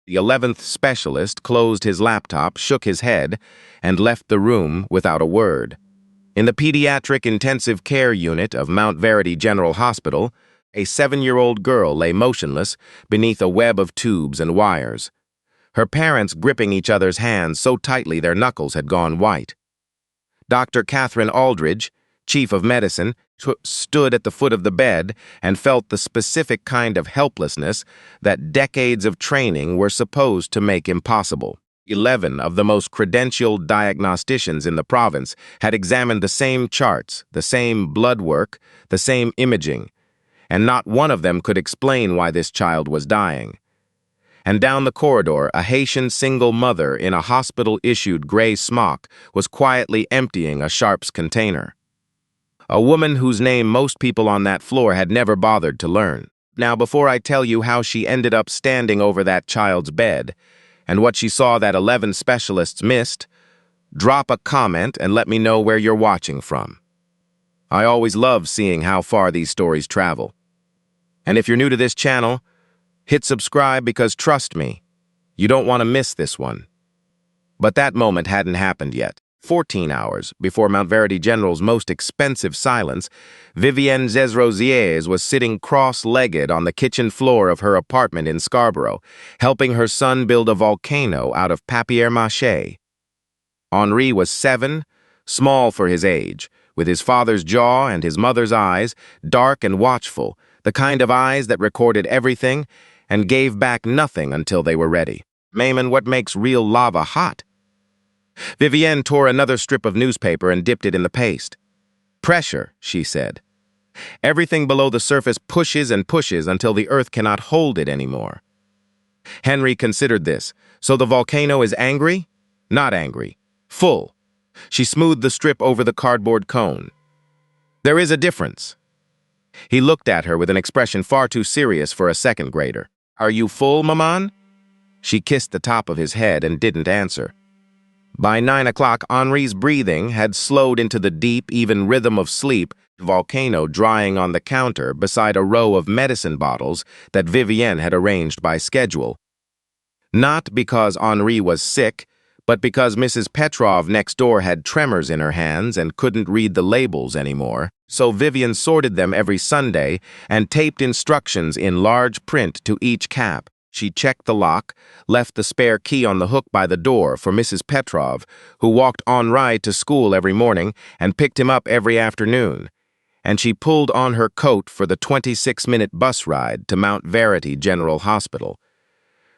The 11th specialist closed his laptop, shook his head, and left the room without a word. In the pediatric intensive care unit of Mount Verity General Hospital, a 7-year-old girl lay motionless beneath a web of tubes and wires, her parents gripping each other's hands so tightly their knuckles had gone white. Dr. Catherine Aldridge, chief of medicine, stood at the foot of the bed and felt the specific kind of helplessness that decades of training were supposed to make impossible. 11 of the most credentialed diagnosticians in the province had examined the same charts, the same blood work, the same imaging, and not one of them could explain why this child was dying. And down the corridor, a Haitian single mother in a hospital-issued gray smock was quietly emptying a Sharps container. A woman whose name most people on that floor had never bothered to learn. Now, before I tell you how she ended up standing over that child's bed, and what she saw that 11 specialists missed, drop a comment and let me know where you're watching from. I always love seeing how far these stories travel. And if you're new to this channel, hit subscribe because trust me, you don't want to miss this one. But that moment hadn't happened yet. 14 hours before Mount Verity General's most expensive silence, Vivienne Desrosiers was sitting cross-legged on the kitchen floor of her apartment in Scarborough, helping her son build a volcano out of papier-mâché. Henri was 7, small for his age, with his father's jaw and his mother's eyes, dark and watchful, the kind of eyes that recorded everything and gave back nothing until they were ready. Maimon, what makes real lava hot? Vivienne tore another strip of newspaper and dipped it in the paste. Pressure, she said. Everything below the surface pushes and pushes until the earth cannot hold it anymore. Henry considered this. So the volcano is angry? Not angry. Full. She smoothed the strip over the cardboard cone. There is a difference. He looked at her with an expression far too serious for a second grader. Are you full, maman? She kissed the top of his head and didn't answer. By 9 o'clock, Henri's breathing had slowed into the deep, even rhythm of sleep, the volcano drying on the counter beside a row of medicine bottles that Vivienne had arranged by schedule. Not because Henri was sick, but because Mrs. Petrov next door had tremors in her hands and couldn't read the labels anymore, so Vivienne sorted them every Sunday and taped instructions in large print to each cap. She checked the lock, left the spare key on the hook by the door for Mrs. Petrov, who walked Henri to school every morning and picked him up every afternoon, and she pulled on her coat for the 26-minute bus ride to Mount Verity General Hospital,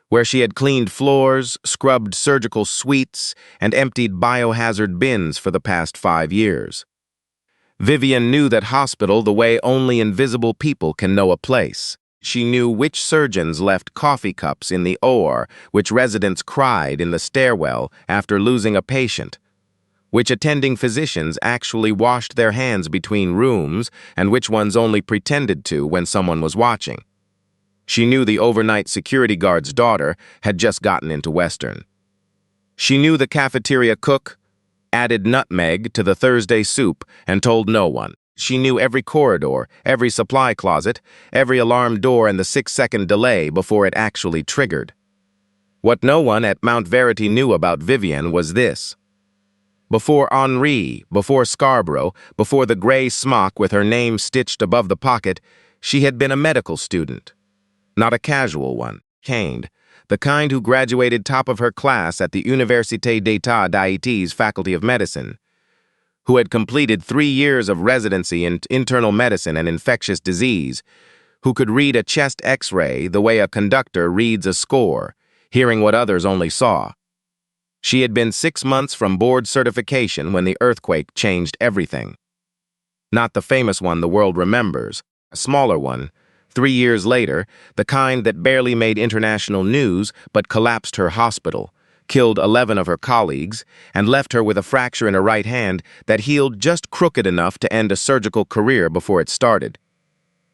where she had cleaned floors, scrubbed surgical suites, and emptied biohazard bins for the past 5 years. Vivienne knew that hospital the way only invisible people can know a place. She knew which surgeons left coffee cups in the OR, which residents cried in the stairwell after losing a patient, which attending physicians actually washed their hands between rooms, and which ones only pretended to when someone was watching. She knew the overnight security guard's daughter had just gotten into Western. She knew the cafeteria cook added nutmeg to the Thursday soup and told no one. She knew every corridor, every supply closet, every alarm door and the 6-second delay before it actually triggered. What no one at Mount Verity knew about Vivienne was this. Before Henri, before Scarborough, before the gray smock with her name stitched above the pocket, she had been a medical student. Not a casual one, caned, the kind who graduated top of her class at the Université d'État d'Haïti's Faculty of Medicine, who had completed 3 years of residency in internal medicine and infectious disease, who could read a chest x-ray the way a conductor reads a score, hearing what others only saw. She had been 6 months from board certification when the earthquake changed everything. Not the famous one the world remembers, a smaller one, 3 years later, the kind that barely made international news but collapsed her hospital, killed 11 of her colleagues, and left her with a fracture in her right hand that healed just crooked enough to end a surgical career before it started.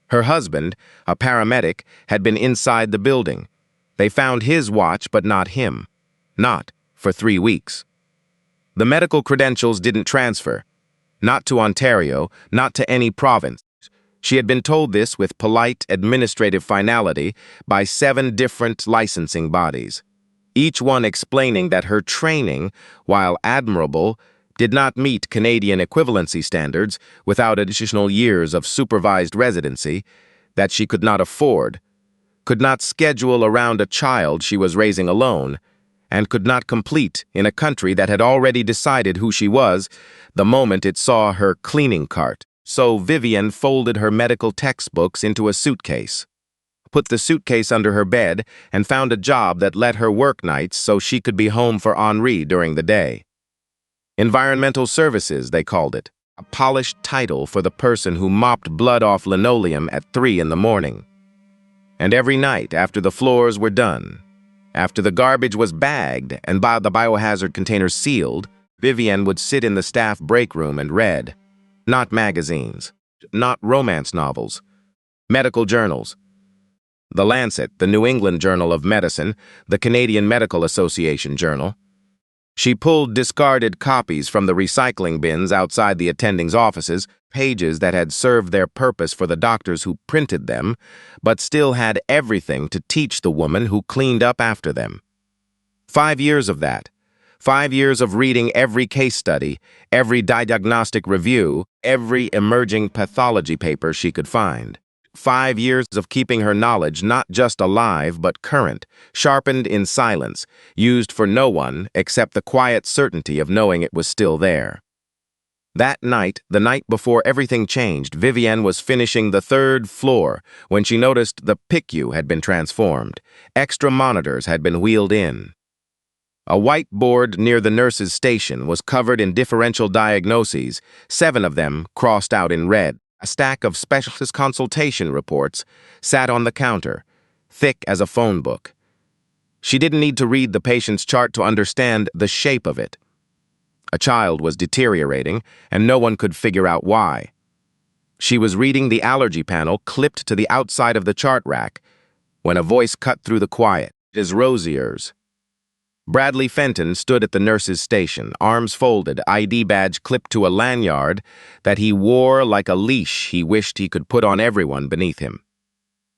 Her husband, a paramedic, had been inside the building. They found his watch but not him. Not for 3 weeks. The medical credentials didn't transfer. Not to Ontario, not to any province. She had been told this with polite administrative finality by 7 different licensing bodies, each one explaining that her training, while admirable, did not meet Canadian equivalency standards without additional years of supervised residency, that she could not afford, could not schedule around a child she was raising alone, and could not complete in a country that had already decided who she was the moment it saw her cleaning cart. So Vivienne folded her medical textbooks into a suitcase, put the suitcase under her bed, and found a job that let her work nights so she could be home for Henri during the day. Environmental services, they called it, a polished title for the person who mopped blood off linoleum at 3 in the morning. And every night after the floors were done, after the garbage was bagged and the biohazard containers sealed, Vivienne would sit in the staff break room and read, not magazines, not romance novels, medical journals, The Lancet, the New England Journal of Medicine, the Canadian Medical Association Journal. She pulled discarded copies from the recycling bins outside the attendings' offices, pages that had served their purpose for the doctors who printed them, but still had everything to teach the woman who cleaned up after them. 5 years of that. 5 years of reading every case study, every diagnostic review, every emerging pathology paper she could find. 5 years of keeping her knowledge not just alive but current, sharpened in silence, used for no one except the quiet certainty of knowing it was still there. That night, the night before everything changed, Vivienne was finishing the 3rd floor when she noticed the PICU had been transformed. Extra monitors had been wheeled in. A white board near the nurse's station was covered in differential diagnoses, 7 of them crossed out in red. A stack of specialist consultation reports sat on the counter, thick as a phone book. She didn't need to read the patient's chart to understand the shape of it. A child was deteriorating, and no one could figure out why. She was reading the allergy panel clipped to the outside of the chart rack when a voice cut through the quiet. Desrosiers. Bradley Fenton stood at the nurse's station, arms folded, ID badge clipped to a lanyard that he wore like a leash he wished he could put on everyone beneath him.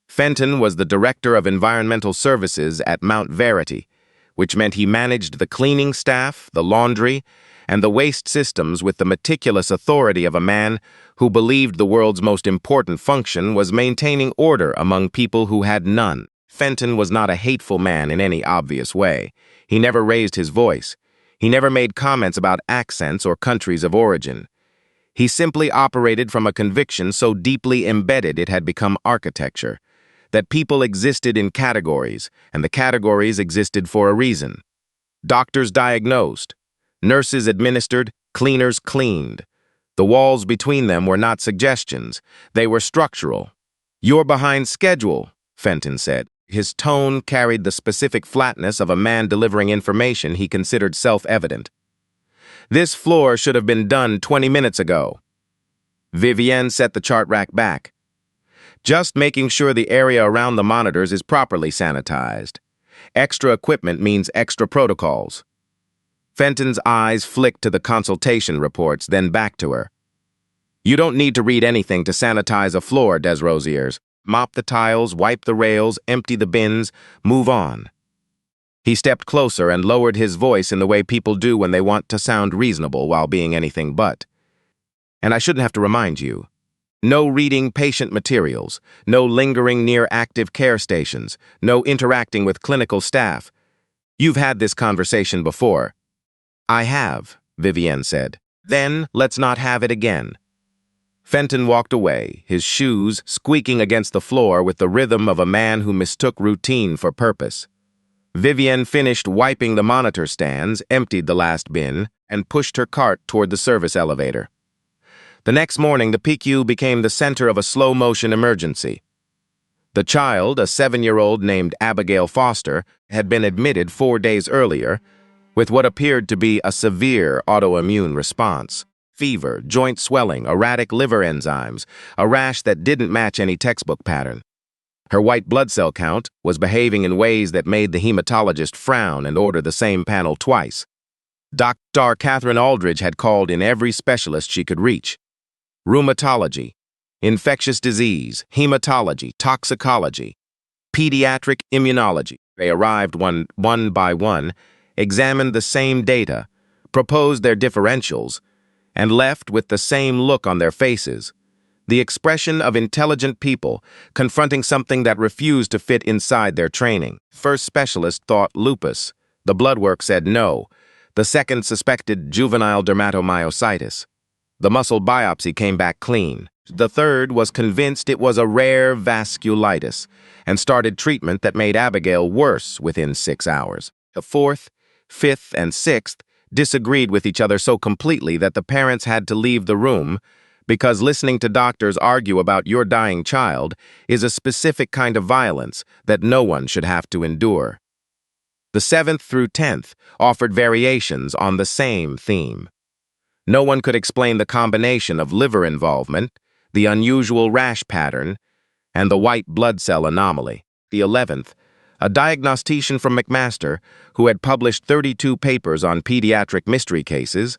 Fenton was the Director of Environmental Services at Mount Verity, which meant he managed the cleaning staff, the laundry, and the waste systems with the meticulous authority of a man who believed the world's most important function was maintaining order among people who had none. Fenton was not a hateful man in any obvious way. He never raised his voice. He never made comments about accents or countries of origin. He simply operated from a conviction so deeply embedded it had become architecture, that people existed in categories, and the categories existed for a reason. Doctors diagnosed, nurses administered, cleaners cleaned. The walls between them were not suggestions. They were structural. "You're behind schedule," Fenton said. His tone carried the specific flatness of a man delivering information he considered self-evident. "This floor should have been done 20 minutes ago." Vivienne set the chart rack back. "Just making sure the area around the monitors is properly sanitized. Extra equipment means extra protocols." Fenton's eyes flicked to the consultation reports, then back to her. "You don't need to read anything to sanitize a floor, Desrosiers. Mop the tiles, wipe the rails, empty the bins, move on." He stepped closer and lowered his voice in the way people do when they want to sound reasonable while being anything but. "And I shouldn't have to remind you. No reading patient materials, no lingering near active care stations, no interacting with clinical staff. You've had this conversation before." "I have," Vivienne said. "Then let's not have it again." Fenton walked away, his shoes squeaking against the floor with the rhythm of a man who mistook routine for purpose. Vivienne finished wiping the monitor stands, emptied the last bin, and pushed her cart toward the service elevator. The next morning, the PICU became the center of a slow-motion emergency. The child, a 7-year-old named Abigail Foster, had been admitted 4 days earlier with what appeared to be a severe autoimmune response. Fever, joint swelling, erratic liver enzymes, a rash that didn't match any textbook pattern. Her white blood cell count was behaving in ways that made the hematologist frown and order the same panel twice. Dr. Catherine Aldridge had called in every specialist she could reach. Rheumatology, infectious disease, hematology, toxicology, pediatric immunology. They arrived one by one, examined the same data, proposed their differentials, and left with the same look on their faces, the expression of intelligent people confronting something that refused to fit inside their training. First specialist thought lupus. The blood work said no. The second suspected juvenile dermatomyositis. The muscle biopsy came back clean. The third was convinced it was a rare vasculitis and started treatment that made Abigail worse within 6 hours. The fourth, fifth, and sixth disagreed with each other so completely that the parents had to leave the room because listening to doctors argue about your dying child is a specific kind of violence that no one should have to endure. The 7th through 10th offered variations on the same theme. No one could explain the combination of liver involvement, the unusual rash pattern, and the white blood cell anomaly. The 11th, a diagnostician from McMaster, who had published 32 papers on pediatric mystery cases,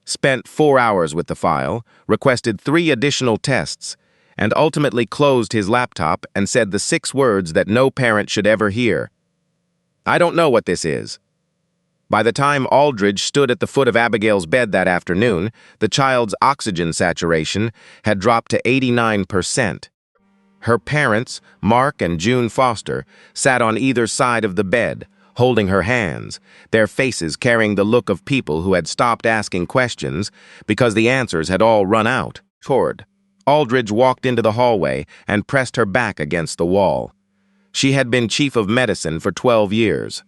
spent 4 hours with the file, requested 3 additional tests, and ultimately closed his laptop and said the 6 words that no parent should ever hear. "I don't know what this is." By the time Aldridge stood at the foot of Abigail's bed that afternoon, the child's oxygen saturation had dropped to 89%. Her parents, Mark and June Foster, sat on either side of the bed, holding her hands, their faces carrying the look of people who had stopped asking questions because the answers had all run out. Aldridge walked into the hallway and pressed her back against the wall. She had been chief of medicine for 12 years.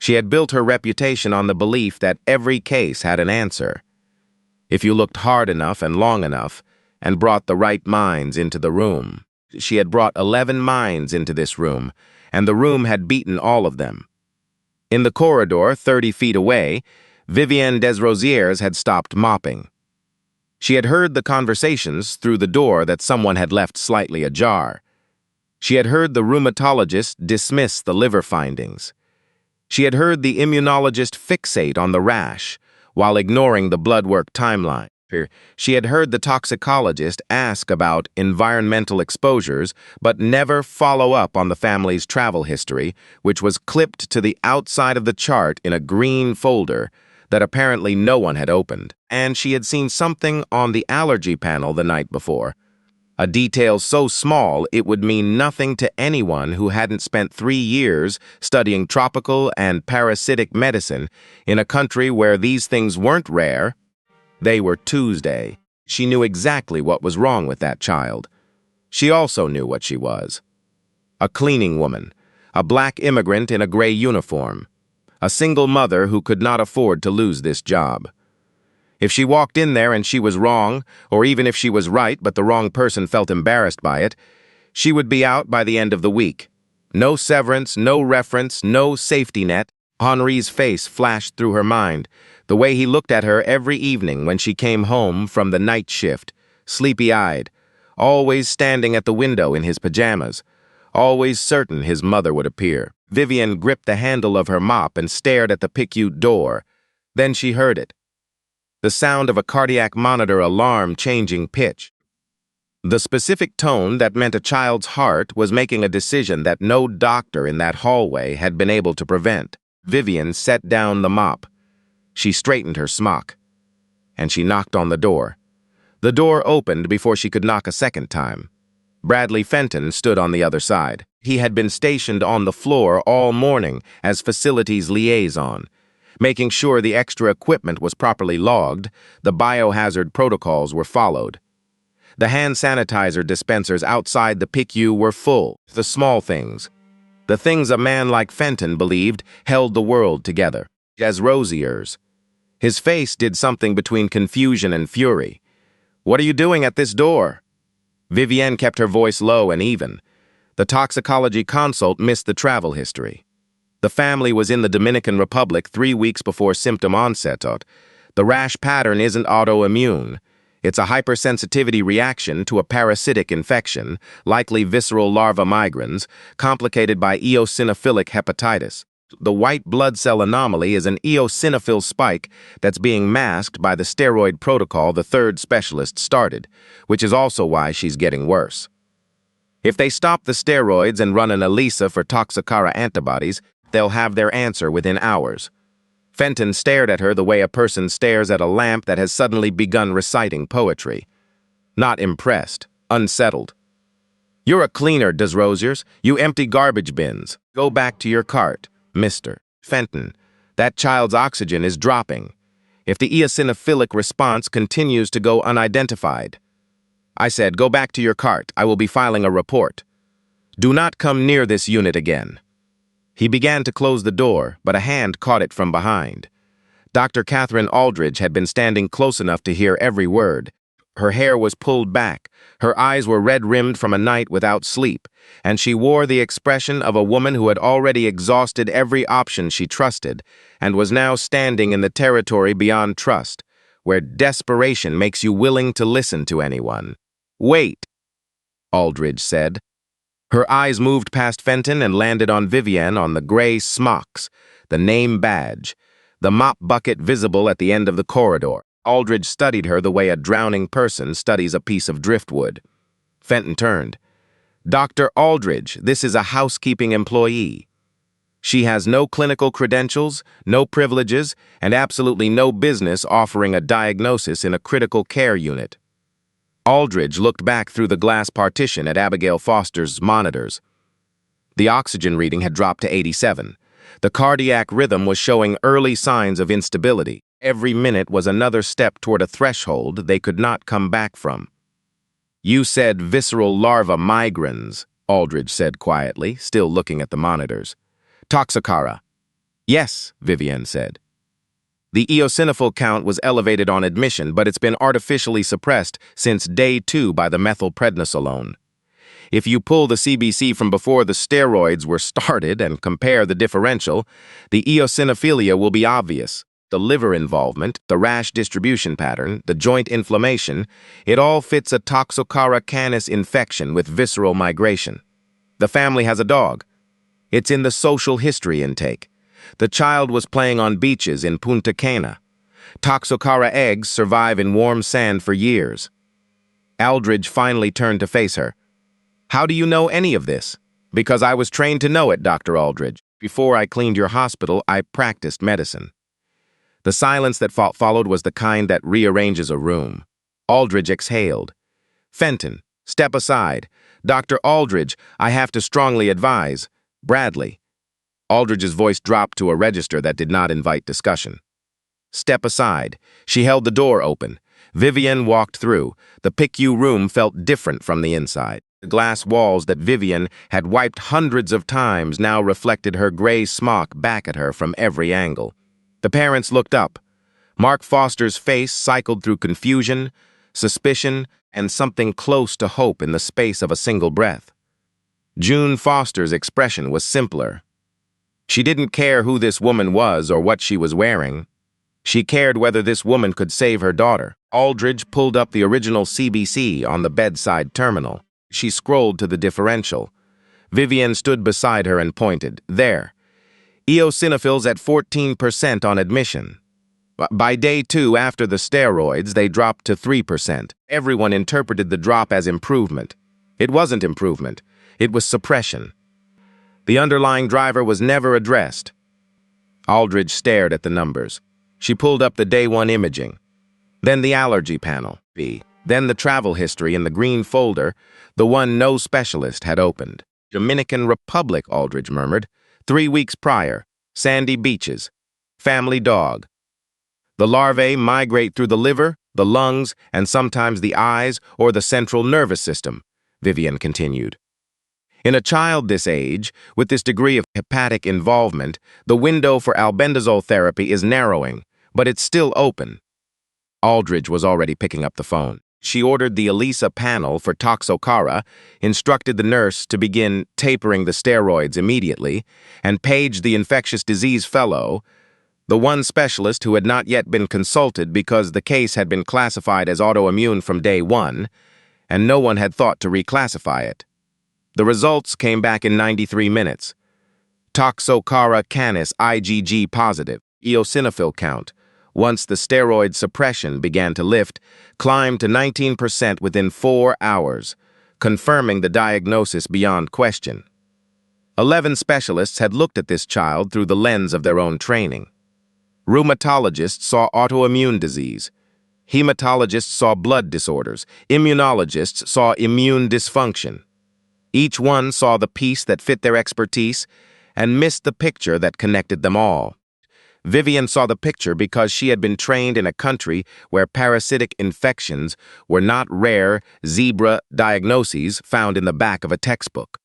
She had built her reputation on the belief that every case had an answer. If you looked hard enough and long enough and brought the right minds into the room. She had brought 11 minds into this room, and the room had beaten all of them. In the corridor, 30 feet away, Vivienne Desrosiers had stopped mopping. She had heard the conversations through the door that someone had left slightly ajar. She had heard the rheumatologist dismiss the liver findings. She had heard the immunologist fixate on the rash while ignoring the blood work timeline. She had heard the toxicologist ask about environmental exposures but never follow up on the family's travel history, which was clipped to the outside of the chart in a green folder that apparently no one had opened. And she had seen something on the allergy panel the night before. A detail so small it would mean nothing to anyone who hadn't spent 3 years studying tropical and parasitic medicine in a country where these things weren't rare. They were Tuesday. She knew exactly what was wrong with that child. She also knew what she was. A cleaning woman, a black immigrant in a gray uniform, a single mother who could not afford to lose this job. If she walked in there and she was wrong, or even if she was right but the wrong person felt embarrassed by it, she would be out by the end of the week. No severance, no reference, no safety net. Henri's face flashed through her mind, the way he looked at her every evening when she came home from the night shift, sleepy-eyed, always standing at the window in his pajamas, always certain his mother would appear. Vivienne gripped the handle of her mop and stared at the PICU door. Then she heard it. The sound of a cardiac monitor alarm changing pitch. The specific tone that meant a child's heart was making a decision that no doctor in that hallway had been able to prevent. Vivienne set down the mop. She straightened her smock, and she knocked on the door. The door opened before she could knock a second time. Bradley Fenton stood on the other side. He had been stationed on the floor all morning as facilities liaison, making sure the extra equipment was properly logged, the biohazard protocols were followed. The hand sanitizer dispensers outside the PICU were full, the small things. The things a man like Fenton believed held the world together. Desrosiers. His face did something between confusion and fury. "What are you doing at this door?" Vivienne kept her voice low and even. The toxicology consult missed the travel history. The family was in the Dominican Republic 3 weeks before symptom onset. The rash pattern isn't autoimmune. It's a hypersensitivity reaction to a parasitic infection, likely visceral larva migrans, complicated by eosinophilic hepatitis. The white blood cell anomaly is an eosinophil spike that's being masked by the steroid protocol the third specialist started, which is also why she's getting worse. If they stop the steroids and run an ELISA for Toxocara antibodies, they'll have their answer within hours. Fenton stared at her the way a person stares at a lamp that has suddenly begun reciting poetry. Not impressed, unsettled. "You're a cleaner, Desrosiers. You empty garbage bins. Go back to your cart, Mr. Fenton. That child's oxygen is dropping. If the eosinophilic response continues to go unidentified." I said, "Go back to your cart. I will be filing a report. Do not come near this unit again." He began to close the door, but a hand caught it from behind. Dr. Catherine Aldridge had been standing close enough to hear every word. Her hair was pulled back, her eyes were red-rimmed from a night without sleep, and she wore the expression of a woman who had already exhausted every option she trusted and was now standing in the territory beyond trust, where desperation makes you willing to listen to anyone. "Wait," Aldridge said. Her eyes moved past Fenton and landed on Vivienne on the gray smocks, the name badge, the mop bucket visible at the end of the corridor. Aldridge studied her the way a drowning person studies a piece of driftwood. Fenton turned. "Dr. Aldridge, this is a housekeeping employee. She has no clinical credentials, no privileges, and absolutely no business offering a diagnosis in a critical care unit." Aldridge looked back through the glass partition at Abigail Foster's monitors. The oxygen reading had dropped to 87. The cardiac rhythm was showing early signs of instability. Every minute was another step toward a threshold they could not come back from. "You said visceral larva migrans," Aldridge said quietly, still looking at the monitors. "Toxocara." "Yes," Vivienne said. "The eosinophil count was elevated on admission, but it's been artificially suppressed since day 2 by the methylprednisolone. If you pull the CBC from before the steroids were started and compare the differential, the eosinophilia will be obvious. The liver involvement, the rash distribution pattern, the joint inflammation, it all fits a Toxocara canis infection with visceral migration. The family has a dog. It's in the social history intake. The child was playing on beaches in Punta Cana. Toxocara eggs survive in warm sand for years." Aldridge finally turned to face her. "How do you know any of this?" "Because I was trained to know it, Dr. Aldridge. Before I cleaned your hospital, I practiced medicine." The silence that followed was the kind that rearranges a room. Aldridge exhaled. "Fenton, step aside. Dr. Aldridge, I have to strongly advise. Bradley." Aldridge's voice dropped to a register that did not invite discussion. "Step aside." She held the door open. Vivienne walked through. The PICU room felt different from the inside. The glass walls that Vivienne had wiped hundreds of times now reflected her gray smock back at her from every angle. The parents looked up. Mark Foster's face cycled through confusion, suspicion, and something close to hope in the space of a single breath. June Foster's expression was simpler. She didn't care who this woman was or what she was wearing. She cared whether this woman could save her daughter. Aldridge pulled up the original CBC on the bedside terminal. She scrolled to the differential. Vivienne stood beside her and pointed. "There. Eosinophils at 14% on admission. By day 2 after the steroids, they dropped to 3%. Everyone interpreted the drop as improvement. It wasn't improvement. It was suppression. The underlying driver was never addressed." Aldridge stared at the numbers. She pulled up the day 1 imaging. Then the allergy panel, then the travel history in the green folder, the one no specialist had opened. "Dominican Republic," Aldridge murmured. 3 weeks prior, sandy beaches, family dog. "The larvae migrate through the liver, the lungs, and sometimes the eyes or the central nervous system," Vivienne continued. "In a child this age, with this degree of hepatic involvement, the window for albendazole therapy is narrowing, but it's still open." Aldridge was already picking up the phone. She ordered the ELISA panel for Toxocara, instructed the nurse to begin tapering the steroids immediately, and paged the infectious disease fellow, the one specialist who had not yet been consulted because the case had been classified as autoimmune from day 1, and no one had thought to reclassify it. The results came back in 93 minutes. Toxocara canis IgG positive, eosinophil count, once the steroid suppression began to lift, climbed to 19% within 4 hours, confirming the diagnosis beyond question. 11 specialists had looked at this child through the lens of their own training. Rheumatologists saw autoimmune disease. Hematologists saw blood disorders. Immunologists saw immune dysfunction. Each one saw the piece that fit their expertise and missed the picture that connected them all. Vivienne saw the picture because she had been trained in a country where parasitic infections were not rare zebra diagnoses found in the back of a textbook.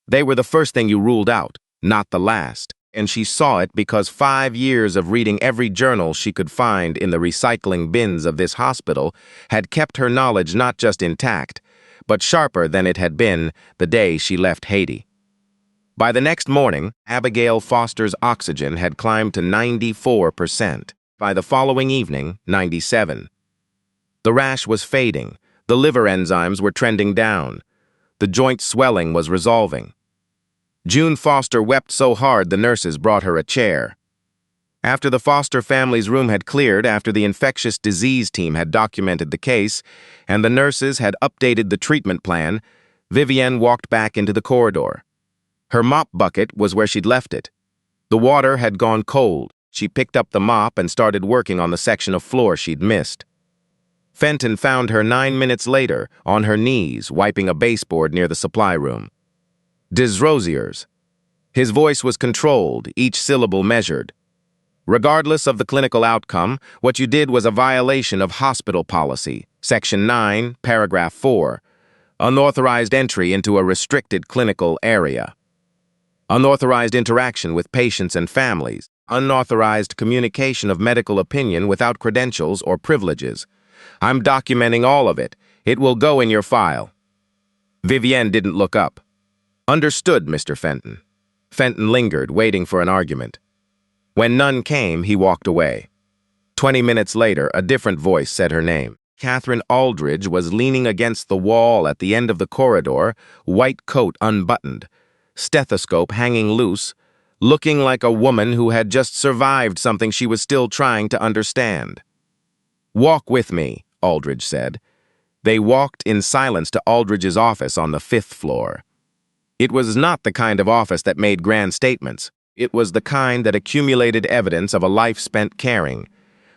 They were the first thing you ruled out, not the last, and she saw it because 5 years of reading every journal she could find in the recycling bins of this hospital had kept her knowledge not just intact, but sharper than it had been the day she left Haiti. By the next morning, Abigail Foster's oxygen had climbed to 94%. By the following evening, 97%. The rash was fading. The liver enzymes were trending down. The joint swelling was resolving. June Foster wept so hard the nurses brought her a chair. After the Foster family's room had cleared, after the infectious disease team had documented the case, and the nurses had updated the treatment plan, Vivienne walked back into the corridor. Her mop bucket was where she'd left it. The water had gone cold. She picked up the mop and started working on the section of floor she'd missed. Fenton found her 9 minutes later, on her knees, wiping a baseboard near the supply room. Desrosiers. His voice was controlled, each syllable measured. Regardless of the clinical outcome, what you did was a violation of hospital policy, Section 9, Paragraph 4, unauthorized entry into a restricted clinical area. Unauthorized interaction with patients and families, unauthorized communication of medical opinion without credentials or privileges. I'm documenting all of it. It will go in your file. Vivienne didn't look up. Understood, Mr. Fenton. Fenton lingered, waiting for an argument. When none came, he walked away. 20 minutes later, a different voice said her name. Catherine Aldridge was leaning against the wall at the end of the corridor, white coat unbuttoned, stethoscope hanging loose, looking like a woman who had just survived something she was still trying to understand. "Walk with me," Aldridge said. They walked in silence to Aldridge's office on the 5th floor. It was not the kind of office that made grand statements. It was the kind that accumulated evidence of a life spent caring.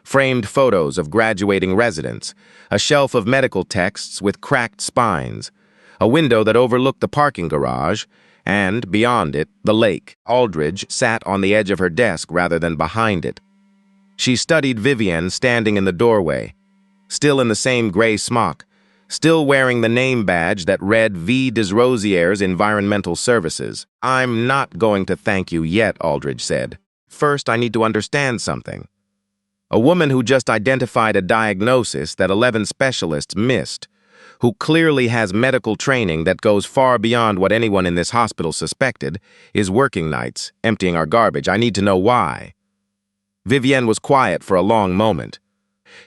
Framed photos of graduating residents, a shelf of medical texts with cracked spines, a window that overlooked the parking garage, and, beyond it, the lake. Aldridge sat on the edge of her desk rather than behind it. She studied Vivienne standing in the doorway, still in the same gray smock, still wearing the name badge that read V. Desrosiers Environmental Services. "I'm not going to thank you yet," Aldridge said. "First, I need to understand something. A woman who just identified a diagnosis that 11 specialists missed, who clearly has medical training that goes far beyond what anyone in this hospital suspected, is working nights, emptying our garbage. I need to know why." Vivienne was quiet for a long moment.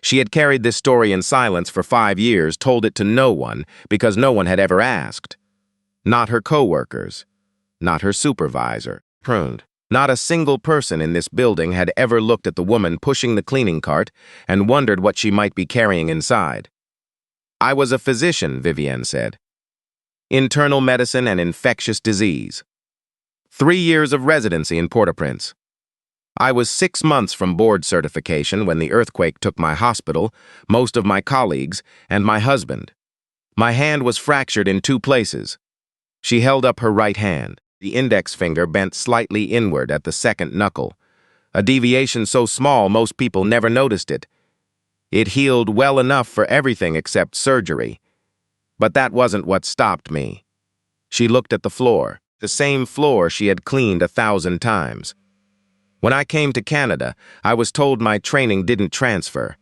She had carried this story in silence for 5 years, told it to no one, because no one had ever asked. Not her co-workers, not her supervisor, pruned. Not a single person in this building had ever looked at the woman pushing the cleaning cart and wondered what she might be carrying inside. "I was a physician," Vivienne said. "Internal medicine and infectious disease. 3 years of residency in Port-au-Prince. I was 6 months from board certification when the earthquake took my hospital, most of my colleagues, and my husband. My hand was fractured in 2 places." She held up her right hand. The index finger bent slightly inward at the second knuckle, a deviation so small most people never noticed it. It healed well enough for everything except surgery. But that wasn't what stopped me. She looked at the floor, the same floor she had cleaned 1,000 times. When I came to Canada, I was told my training didn't transfer.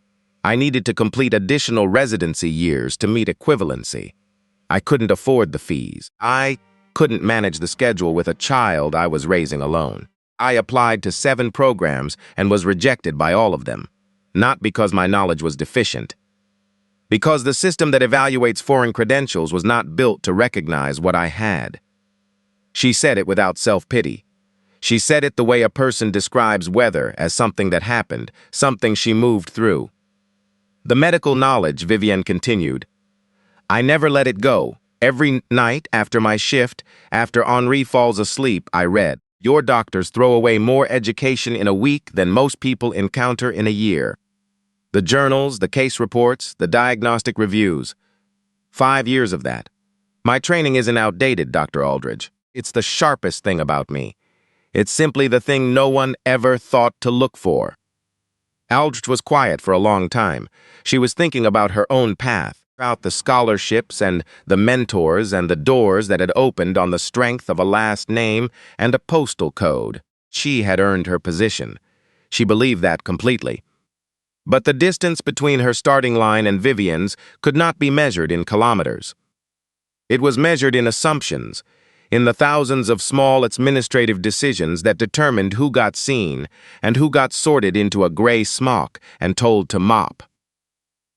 I needed to complete additional residency years to meet equivalency. I couldn't afford the fees. I couldn't manage the schedule with a child I was raising alone. I applied to 7 programs and was rejected by all of them. Not because my knowledge was deficient. Because the system that evaluates foreign credentials was not built to recognize what I had. She said it without self-pity. She said it the way a person describes weather, as something that happened, something she moved through. The medical knowledge, Vivienne continued. I never let it go. Every night after my shift, after Henri falls asleep, I read. Your doctors throw away more education in a week than most people encounter in a year. The journals, the case reports, the diagnostic reviews. 5 years of that. My training isn't outdated, Dr. Aldridge. It's the sharpest thing about me. It's simply the thing no one ever thought to look for. Aldridge was quiet for a long time. She was thinking about her own path, about the scholarships and the mentors and the doors that had opened on the strength of a last name and a postal code. She had earned her position. She believed that completely. But the distance between her starting line and Vivienne's could not be measured in kilometers. It was measured in assumptions, in the thousands of small administrative decisions that determined who got seen and who got sorted into a gray smock and told to mop.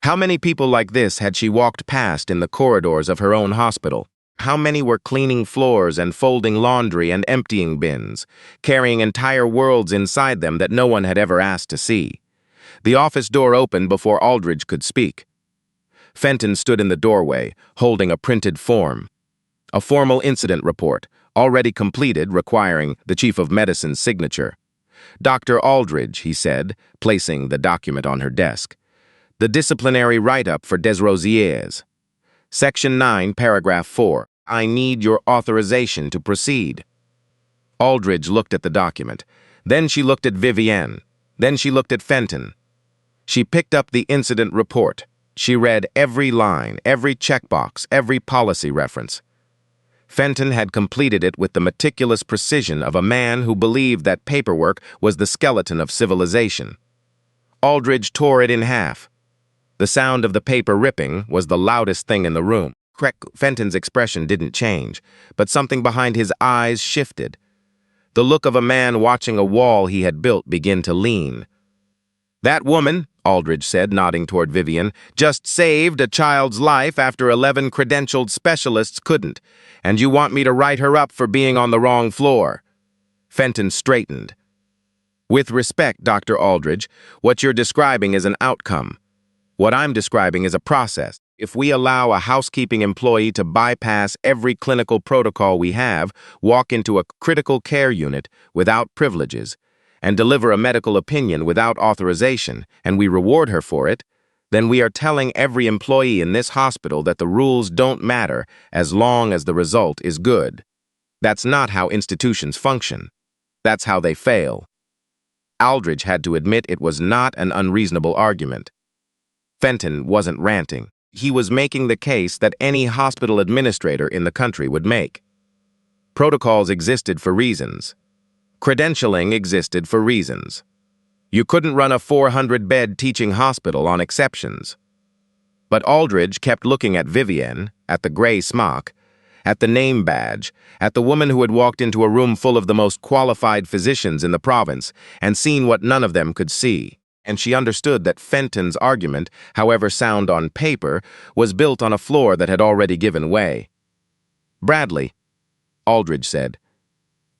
How many people like this had she walked past in the corridors of her own hospital? How many were cleaning floors and folding laundry and emptying bins, carrying entire worlds inside them that no one had ever asked to see? The office door opened before Aldridge could speak. Fenton stood in the doorway, holding a printed form. A formal incident report, already completed, requiring the chief of medicine's signature. Dr. Aldridge, he said, placing the document on her desk. The disciplinary write-up for Desrosiers. Section 9, paragraph 4. I need your authorization to proceed. Aldridge looked at the document. Then she looked at Vivienne. Then she looked at Fenton. She picked up the incident report. She read every line, every checkbox, every policy reference. Fenton had completed it with the meticulous precision of a man who believed that paperwork was the skeleton of civilization. Aldridge tore it in half. The sound of the paper ripping was the loudest thing in the room. Fenton's expression didn't change, but something behind his eyes shifted. The look of a man watching a wall he had built begin to lean. That woman, Aldridge said, nodding toward Vivienne, just saved a child's life after 11 credentialed specialists couldn't, and you want me to write her up for being on the wrong floor. Fenton straightened. With respect, Dr. Aldridge, what you're describing is an outcome. What I'm describing is a process. If we allow a housekeeping employee to bypass every clinical protocol we have, walk into a critical care unit without privileges, and deliver a medical opinion without authorization, and we reward her for it, then we are telling every employee in this hospital that the rules don't matter as long as the result is good. That's not how institutions function. That's how they fail. Aldridge had to admit it was not an unreasonable argument. Fenton wasn't ranting. He was making the case that any hospital administrator in the country would make. Protocols existed for reasons. Credentialing existed for reasons. You couldn't run a 400-bed teaching hospital on exceptions. But Aldridge kept looking at Vivienne, at the gray smock, at the name badge, at the woman who had walked into a room full of the most qualified physicians in the province and seen what none of them could see. And she understood that Fenton's argument, however sound on paper, was built on a floor that had already given way. Bradley, Aldridge said,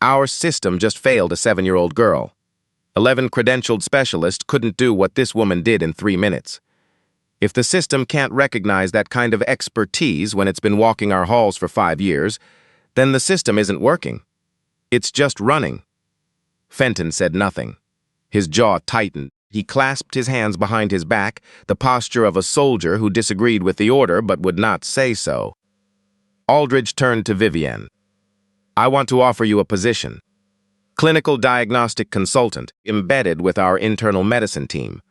our system just failed a 7-year-old girl. 11 credentialed specialists couldn't do what this woman did in 3 minutes. If the system can't recognize that kind of expertise when it's been walking our halls for 5 years, then the system isn't working. It's just running. Fenton said nothing. His jaw tightened. He clasped his hands behind his back, the posture of a soldier who disagreed with the order but would not say so. Aldridge turned to Vivienne. I want to offer you a position. Clinical diagnostic consultant, embedded with our internal medicine team.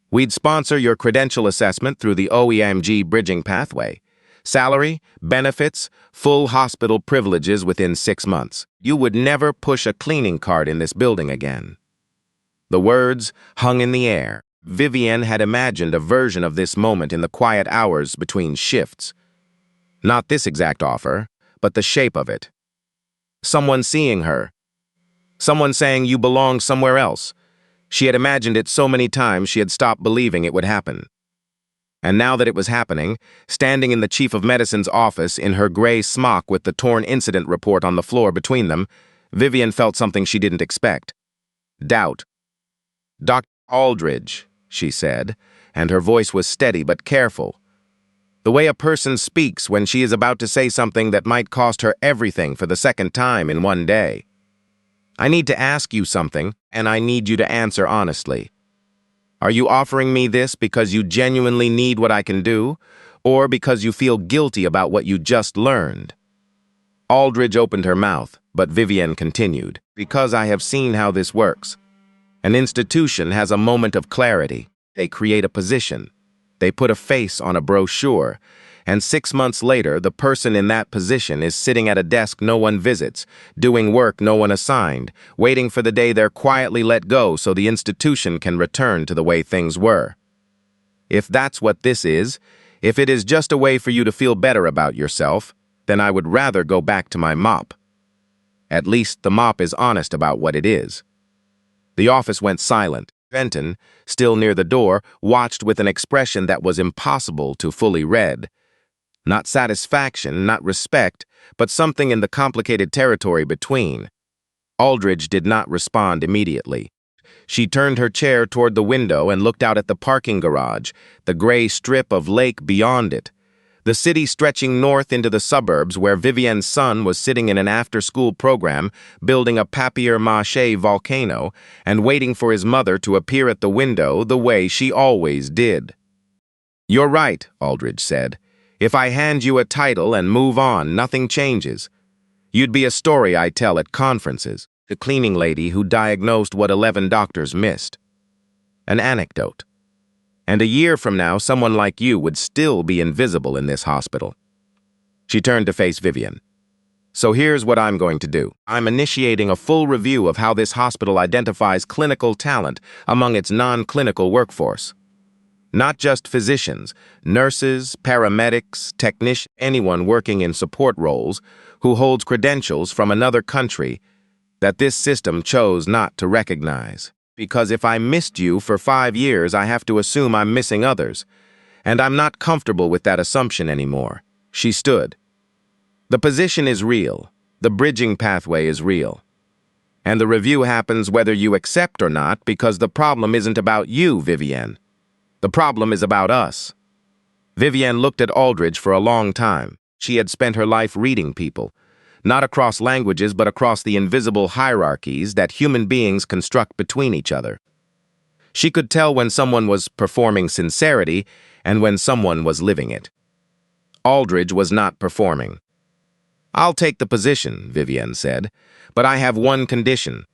We'd sponsor your credential assessment through the OEMG bridging pathway. Salary, benefits, full hospital privileges within 6 months. You would never push a cleaning cart in this building again. The words hung in the air. Vivienne had imagined a version of this moment in the quiet hours between shifts. Not this exact offer, but the shape of it. Someone seeing her. Someone saying you belong somewhere else. She had imagined it so many times she had stopped believing it would happen. And now that it was happening, standing in the chief of medicine's office in her gray smock with the torn incident report on the floor between them, Vivienne felt something she didn't expect. Doubt. "Dr. Aldridge," she said, and her voice was steady but careful. The way a person speaks when she is about to say something that might cost her everything for the second time in one day. "I need to ask you something, and I need you to answer honestly. Are you offering me this because you genuinely need what I can do, or because you feel guilty about what you just learned?" Aldridge opened her mouth, but Vivienne continued, "Because I have seen how this works. An institution has a moment of clarity. They create a position. They put a face on a brochure, and 6 months later, the person in that position is sitting at a desk no one visits, doing work no one assigned, waiting for the day they're quietly let go so the institution can return to the way things were. If that's what this is, if it is just a way for you to feel better about yourself, then I would rather go back to my mop. At least the mop is honest about what it is." The office went silent. Fenton, still near the door, watched with an expression that was impossible to fully read. Not satisfaction, not respect, but something in the complicated territory between. Aldridge did not respond immediately. She turned her chair toward the window and looked out at the parking garage, the gray strip of lake beyond it. The city stretching north into the suburbs where Vivienne's son was sitting in an after-school program building a papier-mâché volcano and waiting for his mother to appear at the window the way she always did. "You're right," Aldridge said. "If I hand you a title and move on, nothing changes. You'd be a story I tell at conferences, the cleaning lady who diagnosed what 11 doctors missed. An anecdote. And a year from now, someone like you would still be invisible in this hospital." She turned to face Vivienne. "So here's what I'm going to do. I'm initiating a full review of how this hospital identifies clinical talent among its non-clinical workforce. Not just physicians, nurses, paramedics, technicians, anyone working in support roles who holds credentials from another country that this system chose not to recognize. Because if I missed you for 5 years, I have to assume I'm missing others. And I'm not comfortable with that assumption anymore." She stood. "The position is real. The bridging pathway is real. And the review happens whether you accept or not because the problem isn't about you, Vivienne. The problem is about us." Vivienne looked at Aldridge for a long time. She had spent her life reading people, not across languages but across the invisible hierarchies that human beings construct between each other. She could tell when someone was performing sincerity and when someone was living it. Aldridge was not performing. "I'll take the position," Vivienne said, "but I have one condition.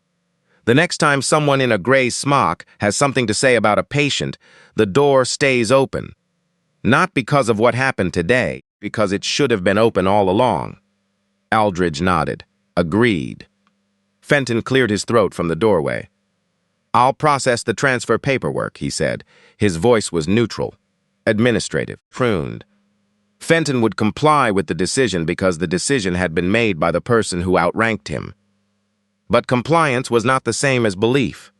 The next time someone in a gray smock has something to say about a patient, the door stays open. Not because of what happened today, because it should have been open all along." Aldridge nodded. "Agreed." Fenton cleared his throat from the doorway. "I'll process the transfer paperwork," he said. His voice was neutral, administrative, pruned. Fenton would comply with the decision because the decision had been made by the person who outranked him. But compliance was not the same as belief.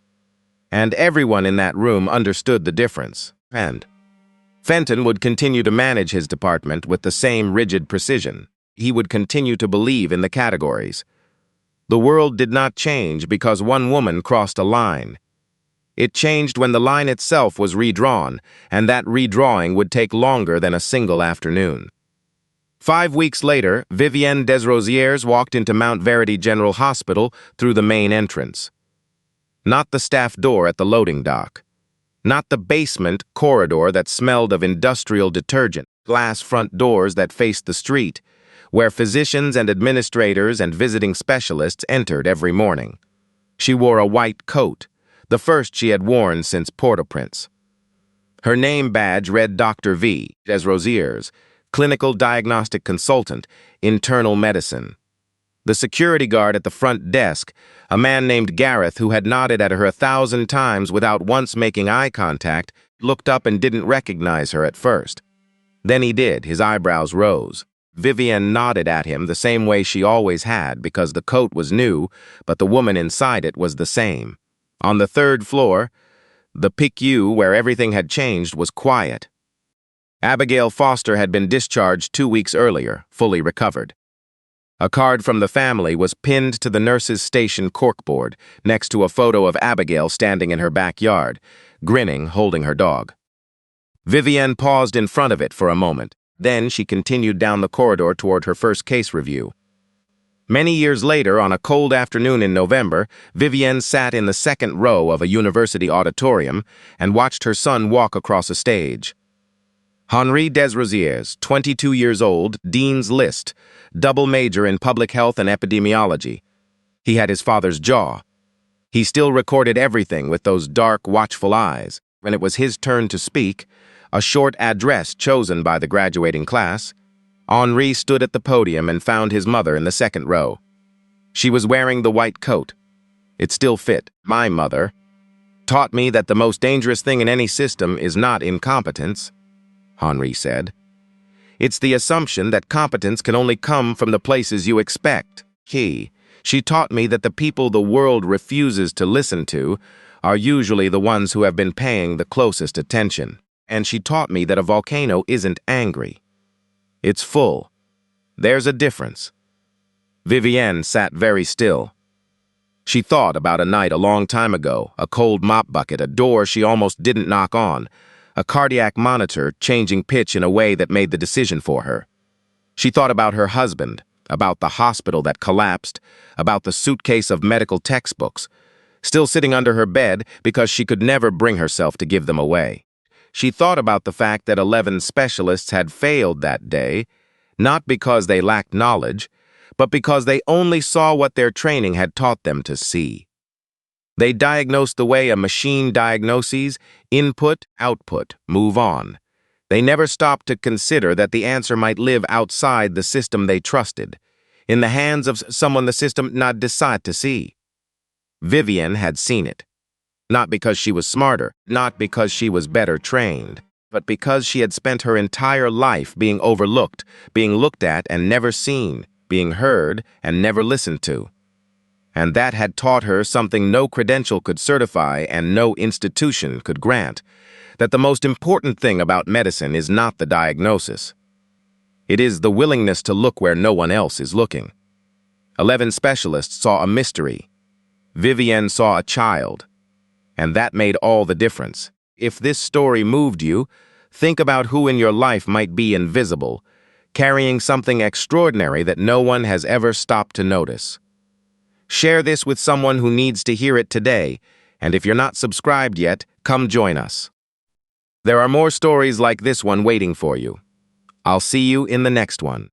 And everyone in that room understood the difference. And Fenton would continue to manage his department with the same rigid precision. He would continue to believe in the categories. The world did not change because one woman crossed a line. It changed when the line itself was redrawn, and that redrawing would take longer than a single afternoon. 5 weeks later, Vivienne Desrosiers walked into Mount Verity General Hospital through the main entrance. Not the staff door at the loading dock. Not the basement corridor that smelled of industrial detergent, glass front doors that faced the street, where physicians and administrators and visiting specialists entered every morning. She wore a white coat, the first she had worn since Port-au-Prince. Her name badge read Dr. V. Desrosiers, Clinical Diagnostic Consultant, Internal Medicine. The security guard at the front desk, a man named Gareth who had nodded at her 1,000 times without once making eye contact, looked up and didn't recognize her at first. Then he did, his eyebrows rose. Vivienne nodded at him the same way she always had because the coat was new, but the woman inside it was the same. On the 3rd floor, the PICU where everything had changed was quiet. Abigail Foster had been discharged 2 weeks earlier, fully recovered. A card from the family was pinned to the nurse's station corkboard, next to a photo of Abigail standing in her backyard, grinning, holding her dog. Vivienne paused in front of it for a moment. Then she continued down the corridor toward her first case review. Many years later, on a cold afternoon in November, Vivienne sat in the second row of a university auditorium and watched her son walk across a stage. Henri Desrosiers, 22 years old, Dean's List, double major in public health and epidemiology. He had his father's jaw. He still recorded everything with those dark, watchful eyes. When it was his turn to speak, a short address chosen by the graduating class, Henri stood at the podium and found his mother in the second row. She was wearing the white coat. It still fit. My mother taught me that the most dangerous thing in any system is not incompetence, Henri said. It's the assumption that competence can only come from the places you expect. She taught me that the people the world refuses to listen to are usually the ones who have been paying the closest attention. And she taught me that a volcano isn't angry. It's full. There's a difference. Vivienne sat very still. She thought about a night a long time ago, a cold mop bucket, a door she almost didn't knock on, a cardiac monitor changing pitch in a way that made the decision for her. She thought about her husband, about the hospital that collapsed, about the suitcase of medical textbooks, still sitting under her bed because she could never bring herself to give them away. She thought about the fact that 11 specialists had failed that day, not because they lacked knowledge, but because they only saw what their training had taught them to see. They diagnosed the way a machine diagnoses: input, output, move on. They never stopped to consider that the answer might live outside the system they trusted, in the hands of someone the system not decide to see. Vivienne had seen it. Not because she was smarter, not because she was better trained, but because she had spent her entire life being overlooked, being looked at and never seen, being heard and never listened to. And that had taught her something no credential could certify and no institution could grant, that the most important thing about medicine is not the diagnosis. It is the willingness to look where no one else is looking. 11 specialists saw a mystery. Vivienne saw a child. And that made all the difference. If this story moved you, think about who in your life might be invisible, carrying something extraordinary that no one has ever stopped to notice. Share this with someone who needs to hear it today, and if you're not subscribed yet, come join us. There are more stories like this one waiting for you. I'll see you in the next one.